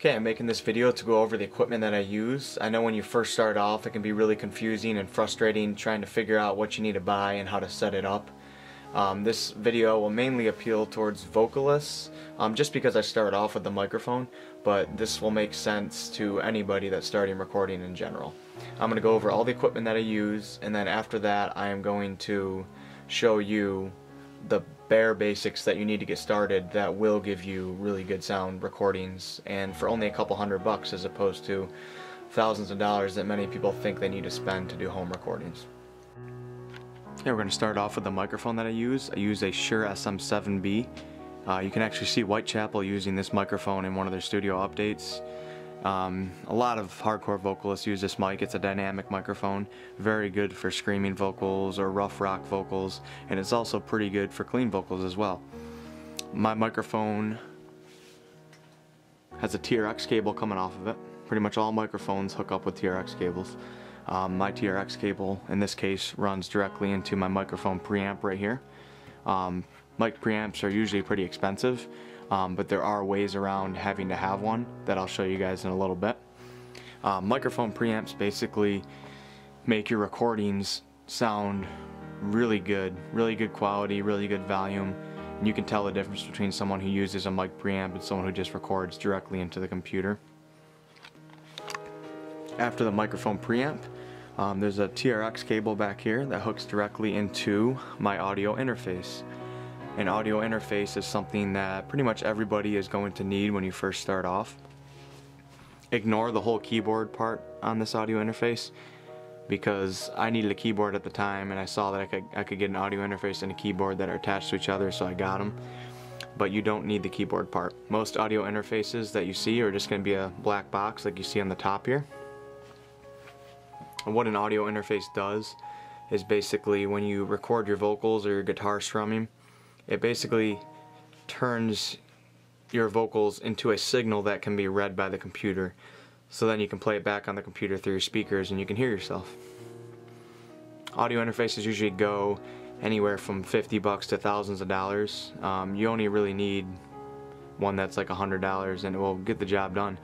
Okay, I'm making this video to go over the equipment that I use. I know when you first start off it can be really confusing and frustrating trying to figure out what you need to buy and how to set it up. This video will mainly appeal towards vocalists just because I started off with the microphone, but this will make sense to anybody that's starting recording in general. I'm going to go over all the equipment that I use, and then after that I am going to show you the bare basics that you need to get started that will give you really good sound recordings, and for only a couple $100 as opposed to thousands of dollars that many people think they need to spend to do home recordings. Okay, we're going to start off with the microphone that I use. I use a SHURE SM7B. You can actually see Whitechapel using this microphone in one of their studio updates. A lot of hardcore vocalists use this mic. It's a dynamic microphone, very good for screaming vocals or rough rock vocals, and it's also pretty good for clean vocals as well. My microphone has a TRX cable coming off of it. Pretty much all microphones hook up with TRX cables. My TRX cable in this case runs directly into my microphone preamp right here. Mic preamps are usually pretty expensive, but there are ways around having to have one that I'll show you guys in a little bit. Microphone preamps basically make your recordings sound really good quality, really good volume, and you can tell the difference between someone who uses a mic preamp and someone who just records directly into the computer. After the microphone preamp, there's a TRX cable back here that hooks directly into my audio interface. An audio interface is something that pretty much everybody is going to need when you first start off. Ignore the whole keyboard part on this audio interface, because I needed a keyboard at the time and I saw that I could get an audio interface and a keyboard that are attached to each other, so I got them. But you don't need the keyboard part. Most audio interfaces that you see are just going to be a black box like you see on the top here. And what an audio interface does is basically when you record your vocals or your guitar strumming, it basically turns your vocals into a signal that can be read by the computer. So then you can play it back on the computer through your speakers and you can hear yourself. Audio interfaces usually go anywhere from $50 to thousands of dollars. You only really need one that's like $100 and it will get the job done.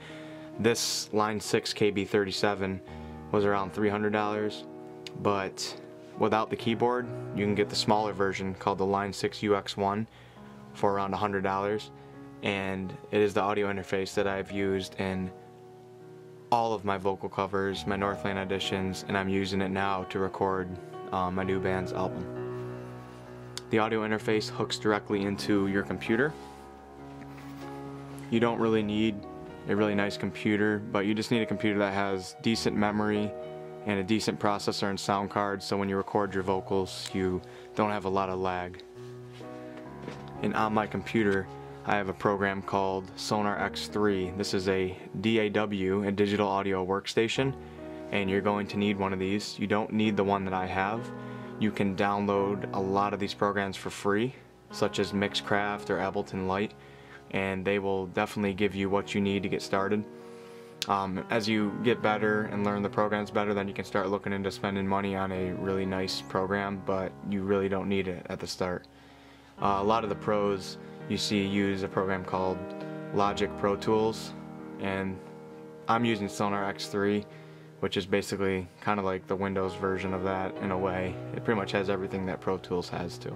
This Line 6 KB37 was around $300, but without the keyboard you can get the smaller version called the Line 6 Ux1 for around $100, and it is the audio interface that I've used in all of my vocal covers, my Northland auditions, and I'm using it now to record my new band's album. The audio interface hooks directly into your computer. You don't really need a really nice computer, but you just need a computer that has decent memory and a decent processor and sound card, so when you record your vocals you don't have a lot of lag. And on my computer I have a program called Sonar X3. This is a DAW, a Digital Audio Workstation, and you're going to need one of these. You don't need the one that I have. You can download a lot of these programs for free, such as Mixcraft or Abelton Lite, and they will definitely give you what you need to get started. As you get better and learn the programs better, then you can start looking into spending money on a really nice program, but you really don't need it at the start. A lot of the pros you see use a program called Logic Pro Tools, and I'm using Sonar X3, which is basically kind of like the Windows version of that in a way. It pretty much has everything that Pro Tools has too.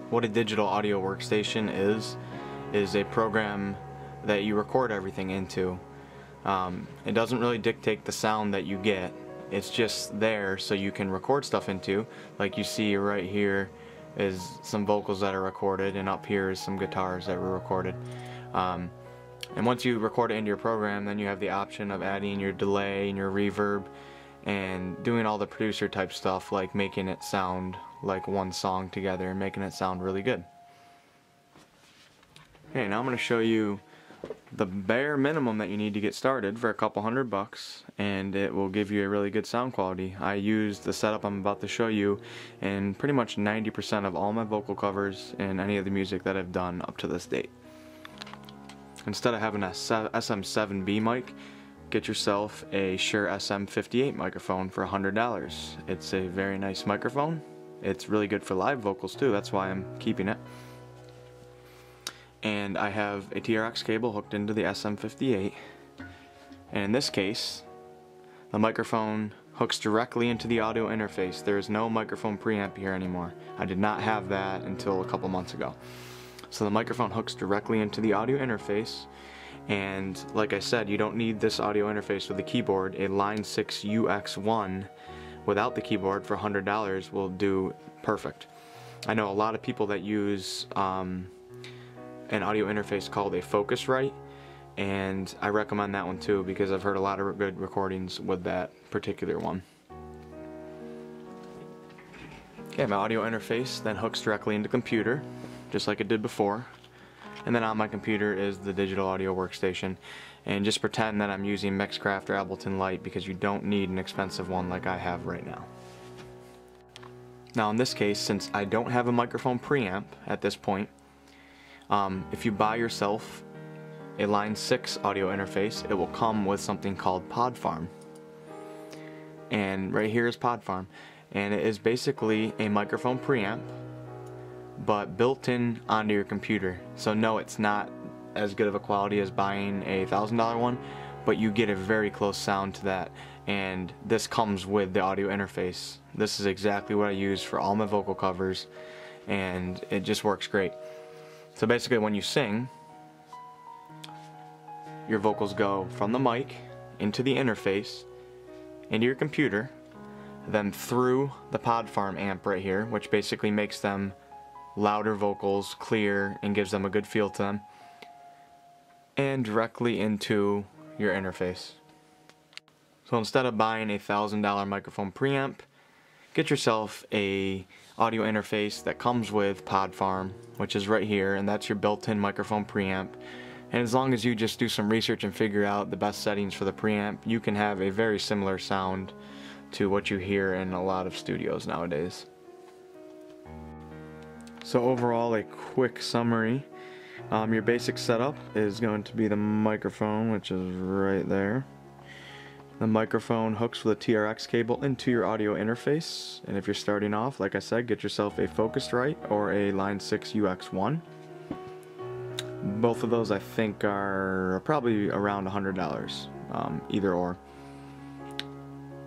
What a Digital Audio Workstation is a program that you record everything into. It doesn't really dictate the sound that you get. It's just there so you can record stuff into. Like you see right here is some vocals that are recorded, and up here is some guitars that were recorded. And once you record it into your program, then you have the option of adding your delay and your reverb and doing all the producer type stuff, like making it sound like one song together and making it sound really good. Okay, now I'm going to show you the bare minimum that you need to get started for a couple $100, and it will give you a really good sound quality. I used the setup I'm about to show you in pretty much 90% of all my vocal covers and any of the music that I've done up to this date. Instead of having a SM7B mic, get yourself a SHURE SM58 microphone for $100. It's a very nice microphone. It's really good for live vocals too, that's why I'm keeping it. and I have a TRX cable hooked into the SM58, and in this case the microphone hooks directly into the audio interface. There is no microphone preamp here anymore. I did not have that until a couple months ago. So the microphone hooks directly into the audio interface, and like I said, you don't need this audio interface with a keyboard. A Line 6 Ux1 without the keyboard for $100 will do perfect. I know a lot of people that use an audio interface called a Focusrite, and I recommend that one too because I've heard a lot of good recordings with that particular one. Okay, my audio interface then hooks directly into computer, just like it did before. And then on my computer is the Digital Audio Workstation. And just pretend that I'm using Mixcraft or Abelton Lite because you don't need an expensive one like I have right now. Now in this case, since I don't have a microphone preamp at this point, if you buy yourself a Line 6 audio interface, it will come with something called PodFarm. And right here is PodFarm. And it is basically a microphone preamp, but built in onto your computer. So no, it's not as good of a quality as buying a $1,000 one, but you get a very close sound to that. And this comes with the audio interface. This is exactly what I use for all my vocal covers, and it just works great. So basically when you sing, your vocals go from the mic into the interface, into your computer, then through the PodFarm amp right here, which basically makes them louder vocals, clear, and gives them a good feel to them, and directly into your interface. So instead of buying a $1,000 microphone preamp, get yourself a audio interface that comes with PodFarm, which is right here, and that's your built-in microphone preamp. And as long as you just do some research and figure out the best settings for the preamp, you can have a very similar sound to what you hear in a lot of studios nowadays. So overall, a quick summary. Your basic setup is going to be the microphone, which is right there. The microphone hooks with a TRX cable into your audio interface, and if you're starting off, like I said, get yourself a Focusrite or a Line 6 Ux1. Both of those I think are probably around $100, either or.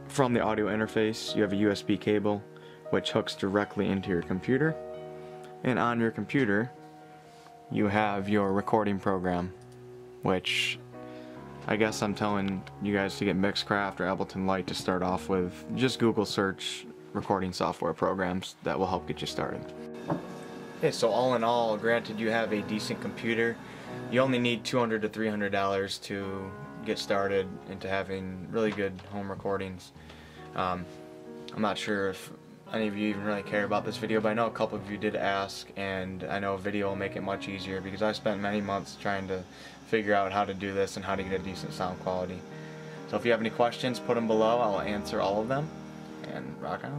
From the audio interface, you have a USB cable which hooks directly into your computer, and on your computer you have your recording program, which I guess I'm telling you guys to get Mixcraft or Ableton Lite to start off with. Just Google search recording software programs that will help get you started. Okay, so all in all, granted you have a decent computer, you only need $200 to $300 to get started into having really good home recordings. I'm not sure if any of you even really care about this video, but I know a couple of you did ask, and I know a video will make it much easier because I spent many months trying to figure out how to do this and how to get a decent sound quality. So if you have any questions, put them below. I'll answer all of them, and rock on.